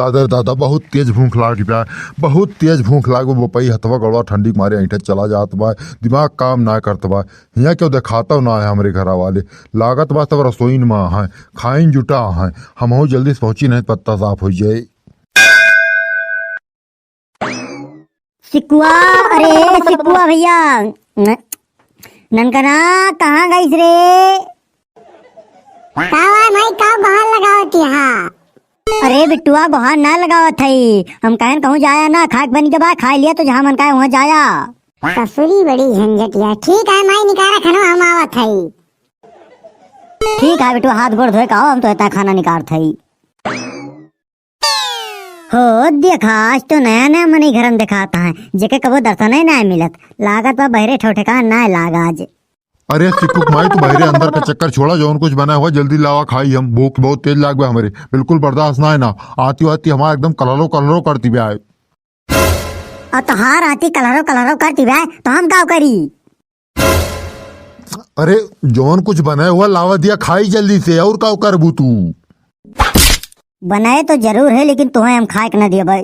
दादा दादा बहुत तेज भूख लाग बा, बहुत तेज भूख लाग बा। बपई हथवा गड़वा ठंडी के मारे ऐठे चला जात बा, दिमाग काम ना करत बा। हियाँ क्यों देखाता ना है हमरे घरा वाले, लागत बा सब रसोई में है, खाइन जुटा है। हम जल्दी से पहुंची नहीं पत्ता साफ हो जाए। सिकुआ, अरे सिकुआ भैया, ननकना कहाँ गईस रे? कावा भाई का बहार लगावत यहाँ? अरे बिट्टुआ बहार ना लगावत थई, हम कहन कहूँ जाया ना, खाक बन के बाद खा लिया तो जहाँ मन का वहाँ जाया। ससुरी बड़ी झंझट है। ठीक है माई निकारा खाना हम आवत हई। ठीक है बिट्टुआ, हाथ गोड़ धोए का आओ, हम तो इतना खाना निकाल थई। हो देखा, आज तो नया नया मनी घरम दिखाता है, जेके कबो दर्शन ही ना मिलत। लागत बा बहरे ठोठका ना लाग आज। अरे सिक्कुक माई तू बहरे अंदर का चक्कर छोड़ा, जौन कुछ बना हुआ जल्दी लावा खाई। हम भूख बहुत तेज लाग बा, हमरे बिल्कुल बर्दाश्त ना है ना। आती आती हमारा एकदम कलरो कलरो करती बा। और तोहार आती कलरो कलरो करती बा तो हम का करी? अरे जौन कुछ बना हुआ लावा दिया खाई जल्दी से, और का करबू तू? बनाए तो जरूर है, लेकिन तुम्हें हम खाए के ना दिए भाई।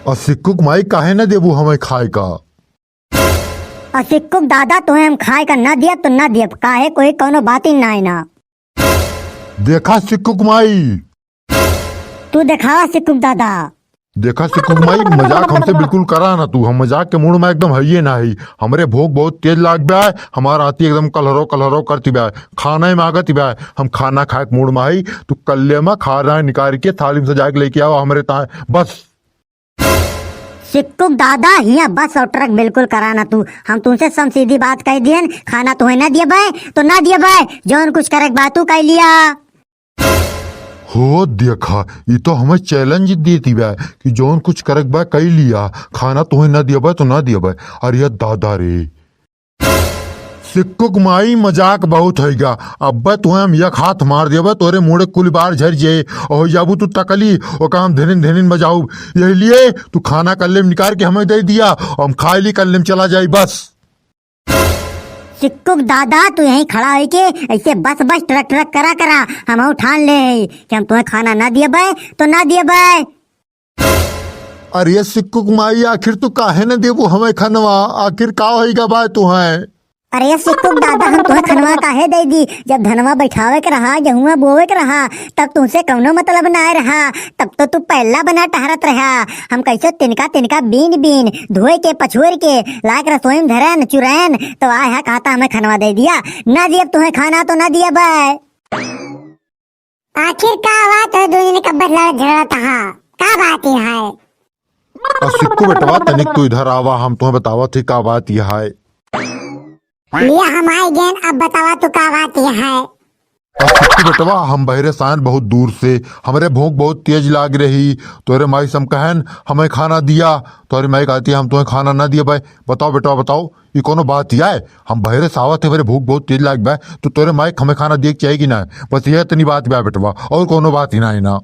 और सिक्कुक माई काहे ना देबू हमें खाए का? और सिक्कुक दादा तुम्हें हम खाए का ना दिया तो ना दिया, काहे कोई कोनो बात ही ना है ना। देखा सिक्कुक माई, तू दिखावा सिक्कुक दादा। देखा सिक्कुक माई, मजाक हमसे बिल्कुल करा ना तू। हम मजाक के मूड में एकदम है ना ही। हमरे भूख बहुत तेज लाग बा है, हमारा आती एकदम कलहरो कलहरो करती बा। खाना ही मांगती बा, हम खाना खाए के मूड में आई। तू कल्ले में खाना निकाल के थाली में सजा के लेके आओ हमरे ताए बस। सिक्कुक दादा हिया बस और ट्रक बिल्कुल कराना तू। हम तुमसे सम सीधी बात कह दियन, खाना तुम्हें ना दिए भाई तो ना दिए भाई, जौन कुछ करे बात तू कह लिया। हो देखा, ये तो हमें चैलेंज देती बा कि जौन कुछ करक बा कई लिया, खाना तुम्हें ना दिया बा तो ना दिया बा। अरे दादा रे सिक्कुक माई, मजाक बहुत हैगा। अब तुम्हें हम यक हाथ मार दिया बा, तोरे मुड़े कुल बार झर जाए और जाबू तू तकली और काम धनिन धनिन बजाऊ। यही लिए तू खाना कल्ले में निकाल के हमें दे दिया और हम खा ली, कल्ले में चला जाए बस। सिक्कुक दादा तू यहीं खड़ा है के ऐसे बस बस ट्रक ट्रक करा करा, हम ठान ले कि हम तुम्हें खाना ना दिए भाई तो ना दिए भाई। अरे सिक्कुक माई, आखिर तू काहे न देबू हमें खनवा? आखिर का होगा बा तुम्हें? अरे सिक्कुक दादा हम तुम्हें खनवा काहे दे दी? जब धनवा बैठावे के रहा, गेहुआ बोवे के रहा, तब तुमसे कौनो मतलब ना रहा। तब तो तू पहला बना टहरत रहा। हम कैसे तिनका तिनका बीन बीन धोए के पछुएर के लाके रसोई में धरन चुरैन तो आया कहता हमें खनवा दे दिया। ना दिए तुम्हें खाना तो ना दिया भाई। आखिर का बात है? दोनों ने कब झगड़ा था, का बात है? और सिक्कू बेटवा तनिक तू इधर आवा, हम तुम्हें बतावा थे का बात यह है। लिया हम आए गेन, अब बतावा तू का बात है? और सिक्कू बेटवा हम बहरे सायन बहुत दूर से, हमरे भूख बहुत तेज लाग रही। तोरे माई सम कहन हमें खाना दिया, तोरे माई कहती हम तुम्हें खाना ना दिया भाई। बताओ बेटवा बताओ, ये कोनो बात ही है? हम बहरे सावत है, मेरे भूख बहुत तेज लाग बा, तो तोरे माई हमें खाना दिए चाहिए कि ना? बस यह इतनी बात बा बेटवा, और कोनो बात ही ना है ना।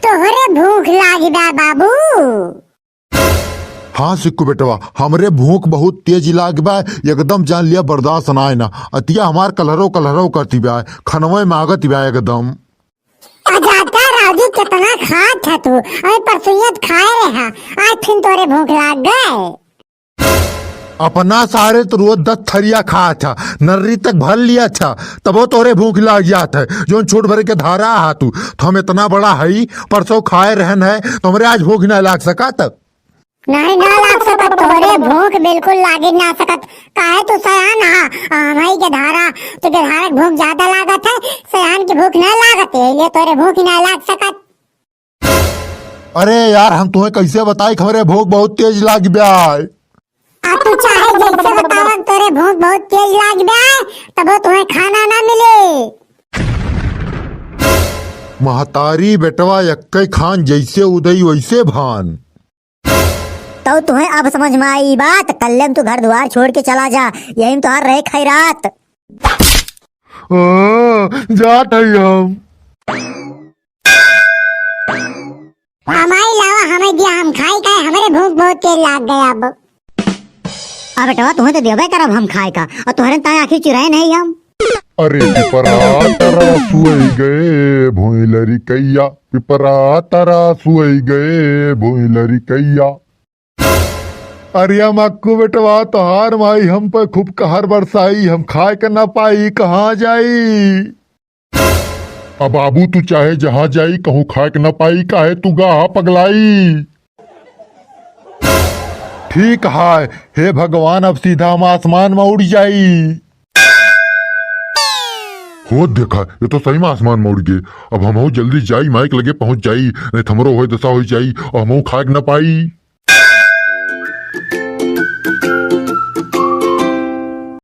तोहरे भूख लागी बा बाबू? हाँ सिक्कू बेटवा, हमरे भूख बहुत तेज लाग बा, एकदम जान लिया बर्दाश्त ना है ना। अतिया हमार कलहरो कलहरो करती बा, खनवे मांगती बा एकदम। अजाता राजू कितना खात था तू? अरे परसों खाए रहा, आज फिर तोरे भूख लाग गए। अपना सारे तो रोज 10 थरिया खा था, नर्री तक भर लिया था, तबो तोरे भूख लाग जात है। जो छोट भर के धारा हा तू, तो हम इतना बड़ा है परसों खाए रहन है, तो हमरे आज भूख ना लाग सका तब। नहीं ना लाग सकत, तोरे भूख बिल्कुल लागे ना सकत। काहे तू सयान हा, हमारी के धारा तो के धारा की भूख ज्यादा लागत है, सयान की भूख ना लागत है, इसलिए तोरे भूख ना लाग सकत। अरे यार हम तुम्हें कैसे बताए हमारे भूख बहुत तेज लाग बा। अब तू चाहे जैसे बतावा, तोरे भूख बहुत तेज लाग बा, तब तुम्हें खाना ना मिले। महतारी बेटवा यक्के खान, जैसे उदय वैसे भान। तो तुम्हें अब समझ में आई बात? कल्ले में तू घर द्वार छोड़ के चला जा, यही तो हर रहे खैरात। जात है हम। हमारी लावा हमें दिया, हम खाई का, हमारे भूख बहुत तेज लाग गया। अब बेटवा तुम्हें तो देवे करब हम खाए का, और तुम्हारे ताए आखिर चुराए नहीं हम। अरे पिपरा तारा सुई गए भोइलरी कैया, पिपरा तारा सुई गए भोइलरी कैया। अरे मक्कू बेटवा तोहार माई हम पर खूब कहर बरसाई, हम खाए के ना पाई कहाँ जाई। अब बाबू तू चाहे जहाँ जाई कहूँ खाए के ना पाई, काहे तू गाह पगलाई। ठीक है, हे भगवान अब सीधा हम आसमान में उड़ जाई। हो देखा ये तो सही में आसमान में उड़ गए। अब हम जल्दी जाई माइक लगे पहुंच जाई, नहीं तो हमरो हो दशा हो जाई और हम खाए के ना पाई।